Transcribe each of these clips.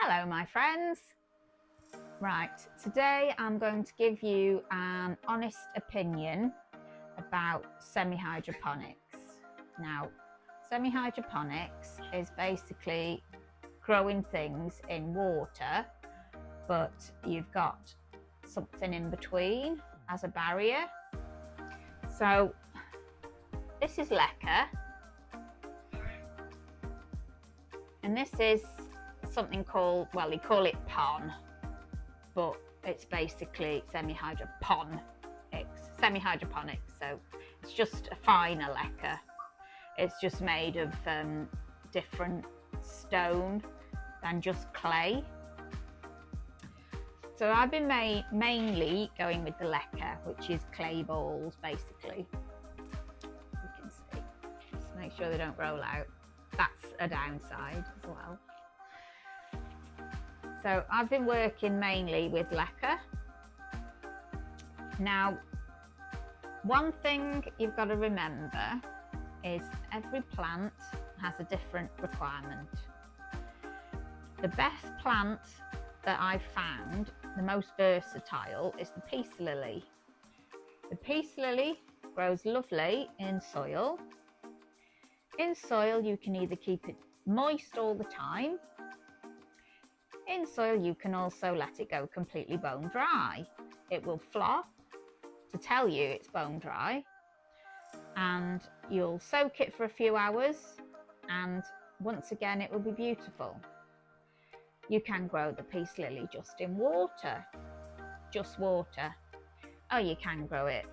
Hello my friends. Right, today I'm going to give you an honest opinion about semi-hydroponics. Now, semi-hydroponics is basically growing things in water, but you've got something in between as a barrier. So this is leca, and this is something called, well, they call it pon, but it's basically semi-hydroponics, so it's just a finer leca. It's just made of different stone than just clay. So I've been mainly going with the leca, which is clay balls basically. You can see, just make sure they don't roll out. That's a downside as well. So I've been working mainly with leca. Now, one thing you've got to remember is every plant has a different requirement. The best plant that I've found, the most versatile, is the peace lily. The peace lily grows lovely in soil. In soil, you can either keep it moist all the time. In soil, you can also let it go completely bone dry. It will flop to tell you it's bone dry, and you'll soak it for a few hours, and once again it will be beautiful. You can grow the peace lily just in water, just water. Oh, you can grow it.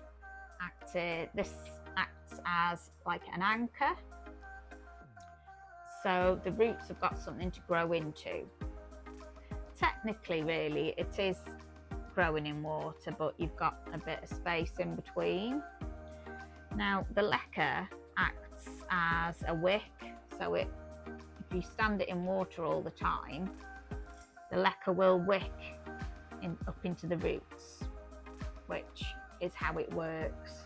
This acts as like an anchor, so the roots have got something to grow into. Technically, really, it is growing in water, but you've got a bit of space in between. Now, the leca acts as a wick, so if you stand it in water all the time, the leca will wick up into the roots, which is how it works.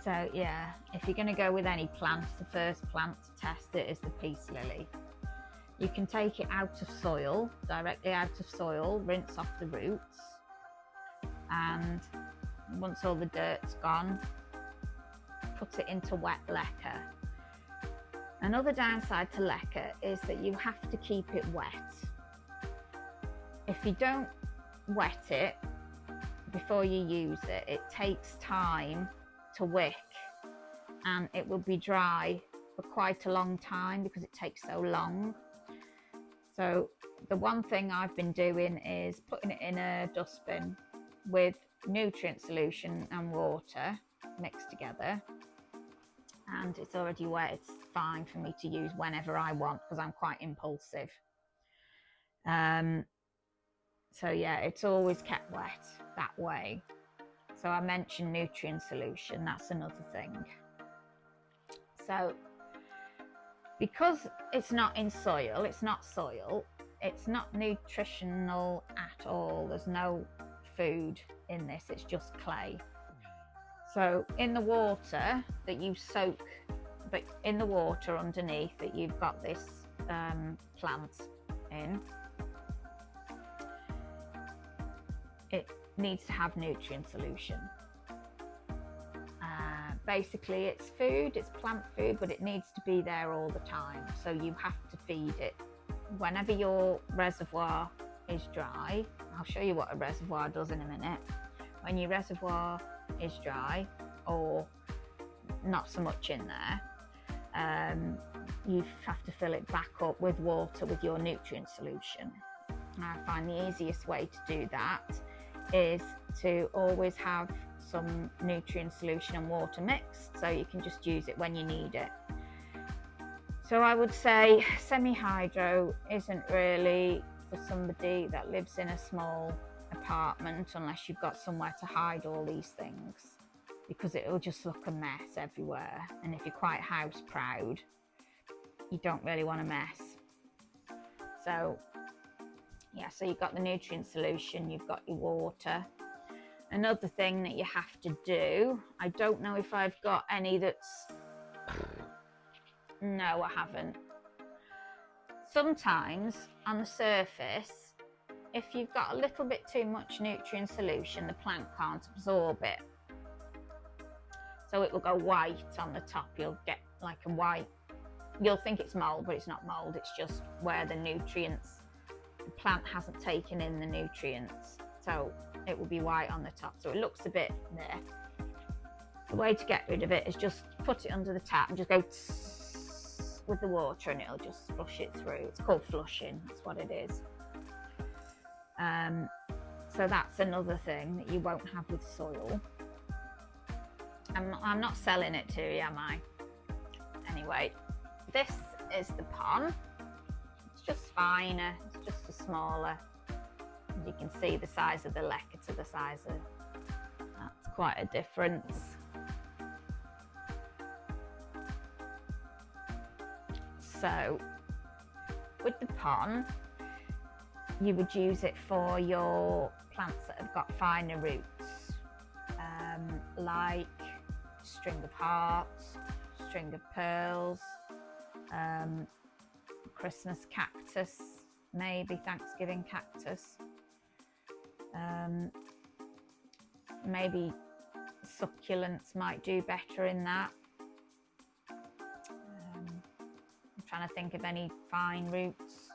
So yeah, if you're going to go with any plant, the first plant to test it is the peace lily. You can take it out of soil, directly out of soil, rinse off the roots, and once all the dirt's gone, put it into wet leca. Another downside to leca is that you have to keep it wet. If you don't wet it before you use it, it takes time to wick, and it will be dry for quite a long time because it takes so long. So the one thing I've been doing is putting it in a dustbin with nutrient solution and water mixed together, and it's already wet. It's fine for me to use whenever I want because I'm quite impulsive. So yeah, it's always kept wet that way. So I mentioned nutrient solution, that's another thing. So because it's not in soil, it's not soil, it's not nutritional at all. There's no food in this, it's just clay. So in the water that you soak, but in the water underneath that you've got this plant in, it needs to have nutrient solution. Basically it's food, it's plant food, but it needs to be there all the time. So you have to feed it. Whenever your reservoir is dry, I'll show you what a reservoir does in a minute. When your reservoir is dry, or not so much in there, you have to fill it back up with water with your nutrient solution. And I find the easiest way to do that is to always have some nutrient solution and water mixed, so you can just use it when you need it. So I would say semi-hydro isn't really for somebody that lives in a small apartment, unless you've got somewhere to hide all these things, because it will just look a mess everywhere. And if you're quite house proud, you don't really want a mess. So yeah, so you've got the nutrient solution, you've got your water. Another thing that you have to do, I don't know if I've got any that's, no I haven't. Sometimes on the surface, if you've got a little bit too much nutrient solution, the plant can't absorb it. So it will go white on the top. You'll get like a white, you'll think it's mold, but it's not mold. It's just where the nutrients, the plant hasn't taken in the nutrients. So it will be white on the top. So it looks a bit there. The way to get rid of it is just put it under the tap and just go with the water, and it'll just flush it through. It's called flushing, that's what it is. So that's another thing that you won't have with soil. I'm not selling it to you, am I? Anyway, this is the pon. It's just finer, it's just a smaller. You can see the size of the leca to the size of, that's quite a difference. So with the pon, you would use it for your plants that have got finer roots, like string of hearts, string of pearls, Christmas cactus, maybe Thanksgiving cactus, maybe succulents might do better in that. I'm trying to think of any fine roots.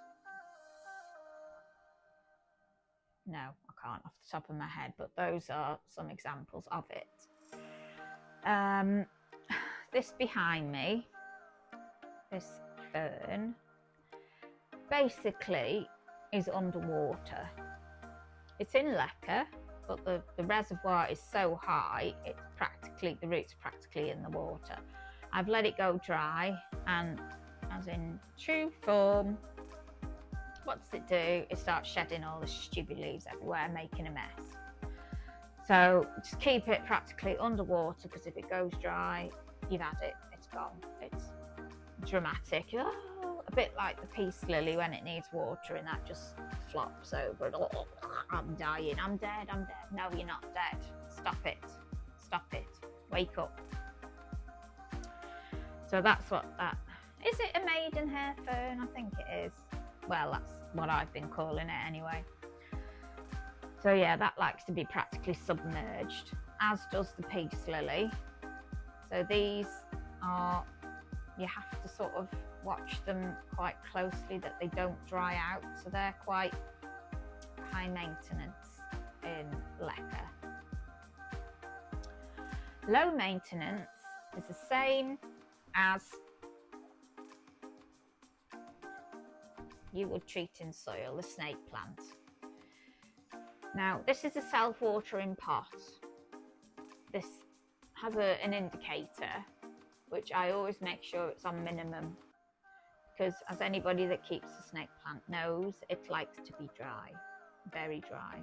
No, I can't off the top of my head, but those are some examples of it. This behind me, this fern, basically is underwater. It's in leca, but the reservoir is so high, it's practically, the roots practically in the water. I've let it go dry, and as in true form, what does it do? It starts shedding all the stupid leaves everywhere, making a mess. So just keep it practically underwater, because if it goes dry, you've had it, it's gone. It's dramatic. Oh, a bit like the peace lily when it needs water and that just flops over. Oh, I'm dying, I'm dead, I'm dead. No, you're not dead. Stop it. Stop it. Wake up. So that's what that, is it a maidenhair fern? I think it is. Well, that's what I've been calling it anyway. So yeah, that likes to be practically submerged, as does the peace lily. So these are, you have to sort of watch them quite closely that they don't dry out. So they're quite high maintenance in leca. Low maintenance is the same as you would treat in soil, the snake plant. Now, this is a self-watering pot. This has an indicator, which I always make sure it's on minimum, because as anybody that keeps a snake plant knows, it likes to be dry, very dry.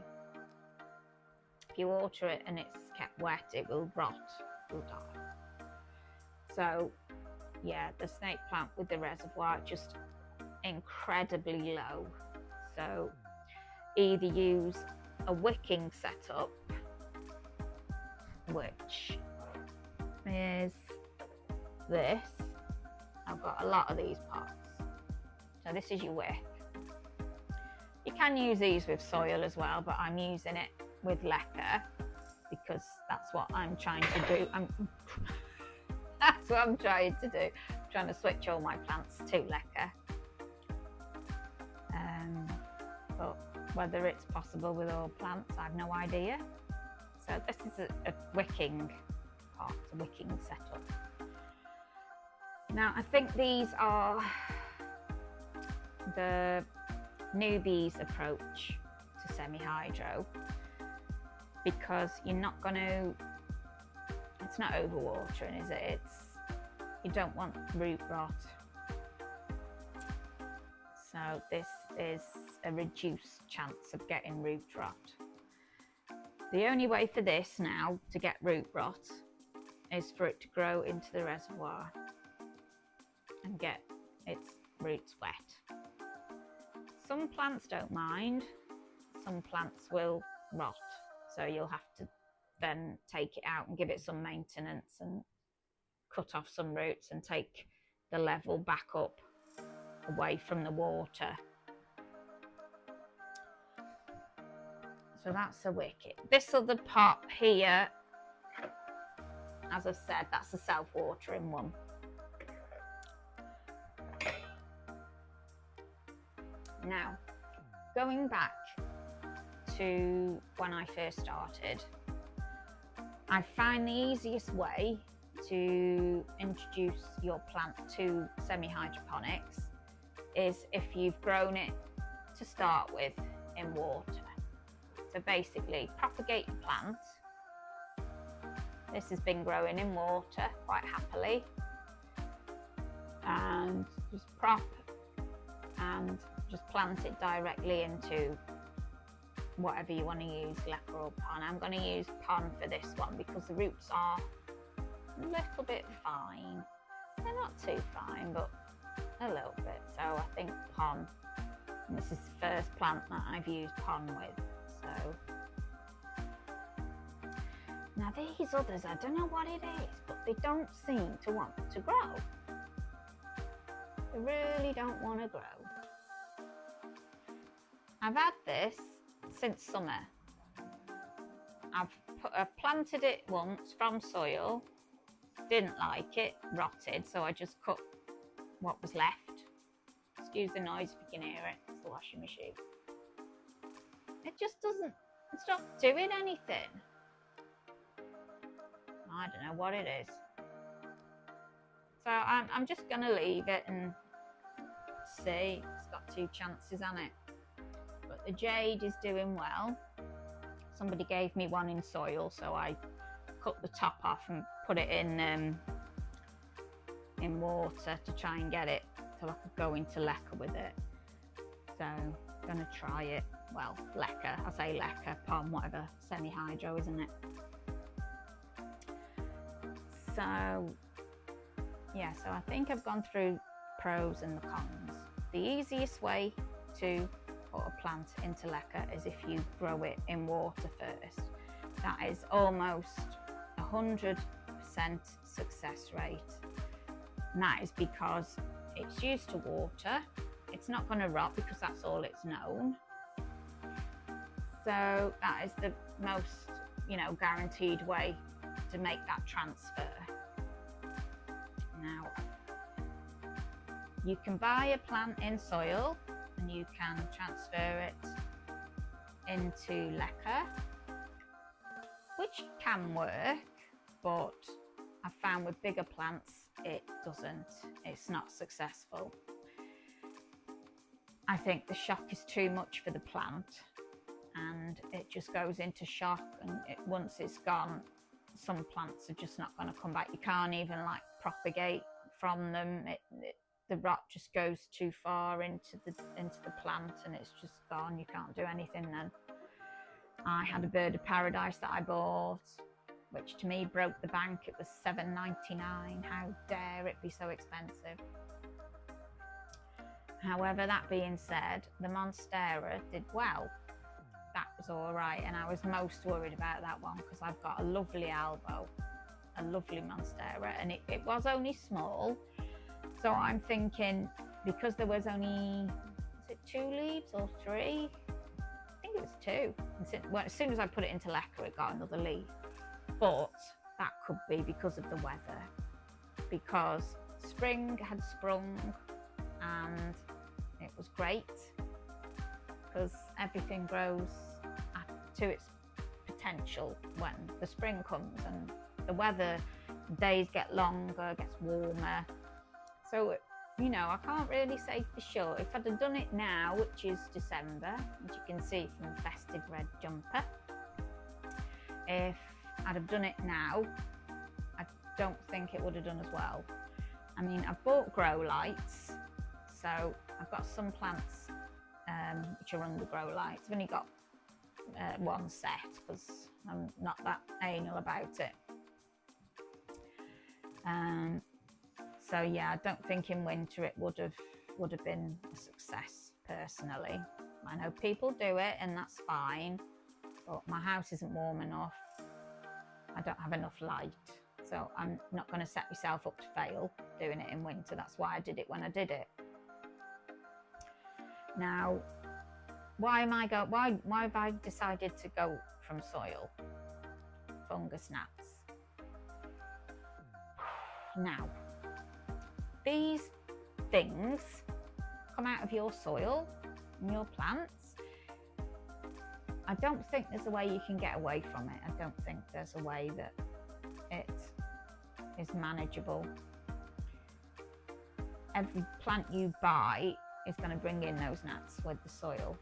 If you water it and it's kept wet, it will rot, it will die. So yeah, the snake plant with the reservoir, just incredibly low. So either use a wicking setup, which is this. I've got a lot of these pots. So this is your wick. You can use these with soil as well, but I'm using it with leca because that's what I'm trying to do. That's what I'm trying to do. I'm trying to switch all my plants to leca. But whether it's possible with all plants, I've no idea. So this is a wicking pot, a wicking setup. Now I think these are the newbies approach to semi-hydro, because you're not going to, it's not overwatering, is it? You don't want root rot. So this is a reduced chance of getting root rot. The only way for this now to get root rot is for it to grow into the reservoir and get its roots wet. Some plants don't mind, some plants will rot, so you'll have to then take it out and give it some maintenance and cut off some roots and take the level back up. away from the water. So that's a wicket. This other pot here, as I've said, that's a self-watering one. Now, going back to when I first started, I find the easiest way to introduce your plant to semi-hydroponics is if you've grown it to start with in water. So basically, propagate your plant. This has been growing in water quite happily, and just prop and just plant it directly into whatever you want to use, leca or pon. I'm going to use pon for this one because the roots are a little bit fine. They're not too fine, but a little bit. So I think pon, and this is the first plant that I've used pon with. So now these others, I don't know what it is, but they don't seem to want to grow. They really don't want to grow. I've had this since summer. I've planted it once from soil, didn't like it, rotted, so I just cut what was left. Excuse the noise if you can hear it, it's the washing machine. It just doesn't, it's not doing anything. I don't know what it is. So I'm just going to leave it and see. It's got 2 chances on it. But the jade is doing well. Somebody gave me one in soil, so I cut the top off and put it in water to try and get it so I could go into leca with it. So I'm going to try it. Well, leca, I say leca, pon, whatever, semi-hydro, isn't it? So yeah, so I think I've gone through pros and the cons. The easiest way to put a plant into leca is if you grow it in water first. That is almost 100% success rate. And that is because it's used to water. It's not going to rot because that's all it's known. So that is the most, guaranteed way to make that transfer. Now, you can buy a plant in soil and you can transfer it into leca, which can work, but I've found with bigger plants it doesn't. It's not successful. I think the shock is too much for the plant and it just goes into shock, and once it's gone, some plants are just not going to come back. You can't even propagate from them. The rot just goes too far into the plant and it's just gone. You can't do anything then. I had a bird of paradise that I bought, which to me broke the bank. It was $7.99. How dare it be so expensive? However, that being said, the Monstera did well. That was all right, and I was most worried about that one because I've got a lovely elbow, a lovely Monstera, and it was only small. So I'm thinking, because there was only, was it 2 leaves or 3? I think it was 2. And as soon as I put it into leca, it got another leaf. But that could be because of the weather, because spring had sprung and it was great, because everything grows to its potential when the spring comes, and the weather, days get longer, gets warmer. So, I can't really say for sure. If I'd have done it now, which is December, as you can see from the festive red jumper, if I'd have done it now, I don't think it would have done as well. I mean, I've bought grow lights, so I've got some plants which are under grow lights. I've only got one set because I'm not that anal about it. So yeah, I don't think in winter it would have been a success personally. I know people do it and that's fine, but my house isn't warm enough. I don't have enough light, so I'm not going to set myself up to fail doing it in winter. That's why I did it when I did it. Now, why have I decided to go from soil? Fungus gnats. Now, these things come out of your soil and your plants. I don't think there's a way you can get away from it. I don't think there's a way that it is manageable. Every plant you buy is going to bring in those gnats with the soil.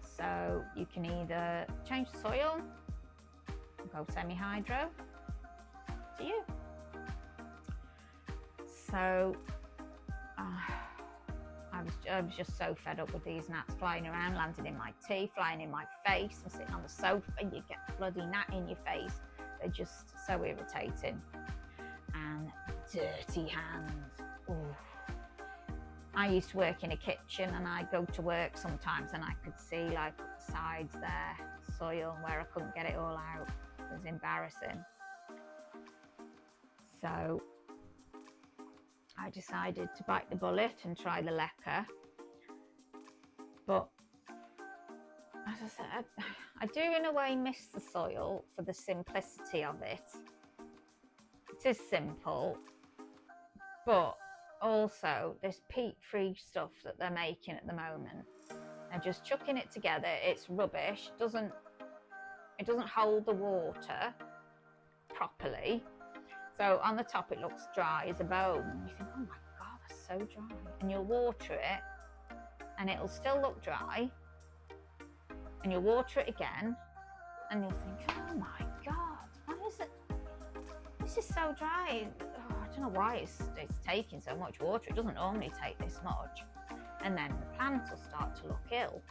So you can either change the soil, go semi-hydro, to you. So I was just so fed up with these gnats flying around, landing in my tea, flying in my face. I'm sitting on the sofa, you get bloody gnat in your face. They're just so irritating. And dirty hands. Ooh. I used to work in a kitchen, and I'd go to work sometimes and I could see like sides there, soil, where I couldn't get it all out. It was embarrassing. So I decided to bite the bullet and try the leca. But as I said, I do in a way miss the soil for the simplicity of it. It is simple, but also this peat-free stuff that they're making at the moment. They're just chucking it together. It's rubbish. It doesn't hold the water properly. So on the top it looks dry as a bone. You think, oh my God, that's so dry. And you'll water it and it'll still look dry. And you'll water it again and you'll think, oh my God, what is it? This is so dry. Oh, I don't know why it's taking so much water. It doesn't normally take this much. And then the plant will start to look ill.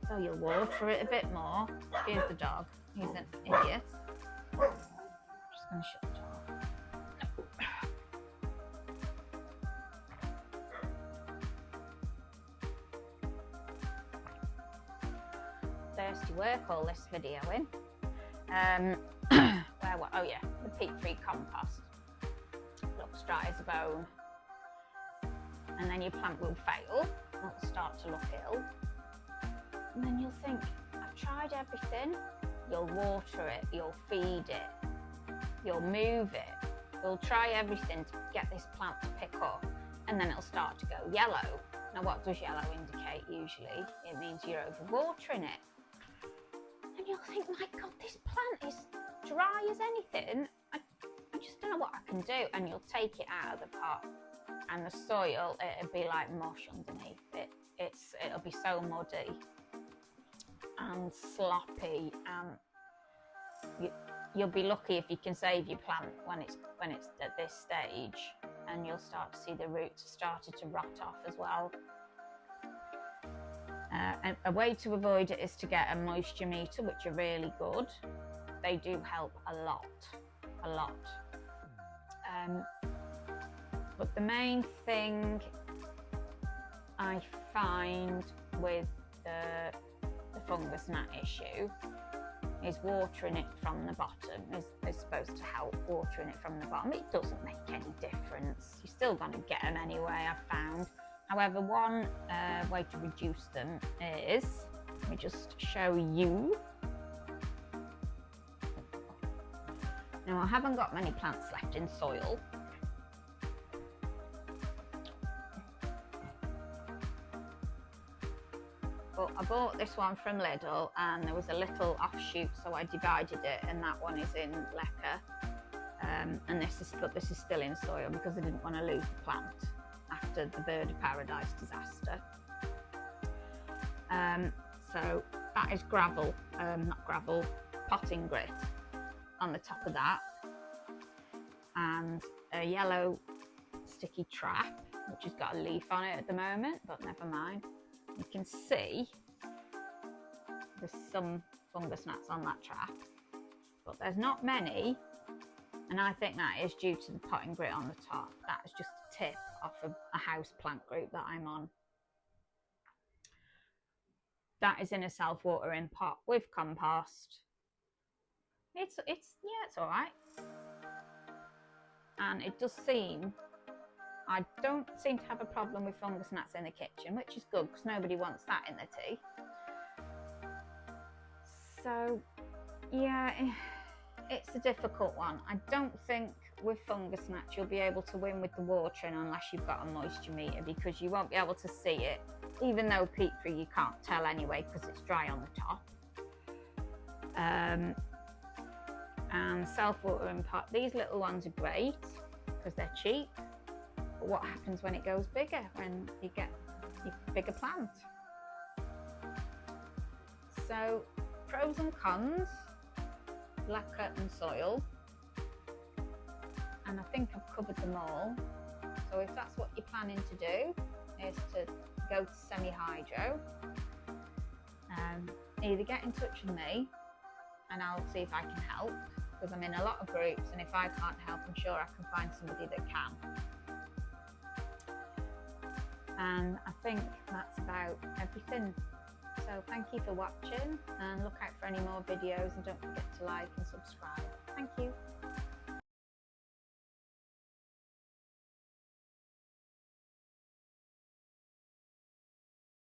So you'll water it a bit more. Here's the dog. He's an idiot. I'm just going to shut the door. Thirsty work, all this video in. Oh yeah, the peat-free compost. Looks dry as a bone. And then your plant will fail. It'll start to look ill. And then you'll think, I've tried everything. You'll water it, you'll feed it, you'll move it. You'll try everything to get this plant to pick up, and then it'll start to go yellow. Now, what does yellow indicate usually? It means you're overwatering it. And you'll think, my God, this plant is dry as anything. I just don't know what I can do. And you'll take it out of the pot, and the soil, it'll be like mush underneath it. It'll be so muddy and sloppy, and you'll be lucky if you can save your plant when it's at this stage, and you'll start to see the roots started to rot off as well. And a way to avoid it is to get a moisture meter, which are really good. They do help a lot. But the main thing I find with the fungus gnat issue is watering it from the bottom is supposed to help. Watering it from the bottom, it doesn't make any difference. You're still going to get them anyway, I've found. However, one way to reduce them is, let me just show you. Now, I haven't got many plants left in soil. But I bought this one from Lidl, and there was a little offshoot, so I divided it, and that one is in leca. And this is still in soil because I didn't want to lose the plant after the bird of paradise disaster. So that is gravel, not gravel, potting grit on the top of that, and a yellow sticky trap which has got a leaf on it at the moment, but never mind. You can see there's some fungus gnats on that trap, but there's not many, and I think that is due to the potting grit on the top. That is just a tip off of a house plant group that I'm on. That is in a self-watering pot with compost. It's all right, and it does seem I don't seem to have a problem with fungus gnats in the kitchen, which is good because nobody wants that in their tea. So yeah, it's a difficult one. I don't think with fungus gnats you'll be able to win with the watering unless you've got a moisture meter, because you won't be able to see it, even though peat free you can't tell anyway because it's dry on the top. And self-watering pot, these little ones are great because they're cheap, but what happens when it goes bigger, when you get your bigger plant? So pros and cons, lacquer and soil, and I think I've covered them all. So if that's what you're planning to do, is to go to semi-hydro, either get in touch with me and I'll see if I can help, because I'm in a lot of groups, and if I can't help, I'm sure I can find somebody that can. And I think that's about everything. So thank you for watching, and look out for any more videos, and don't forget to like and subscribe.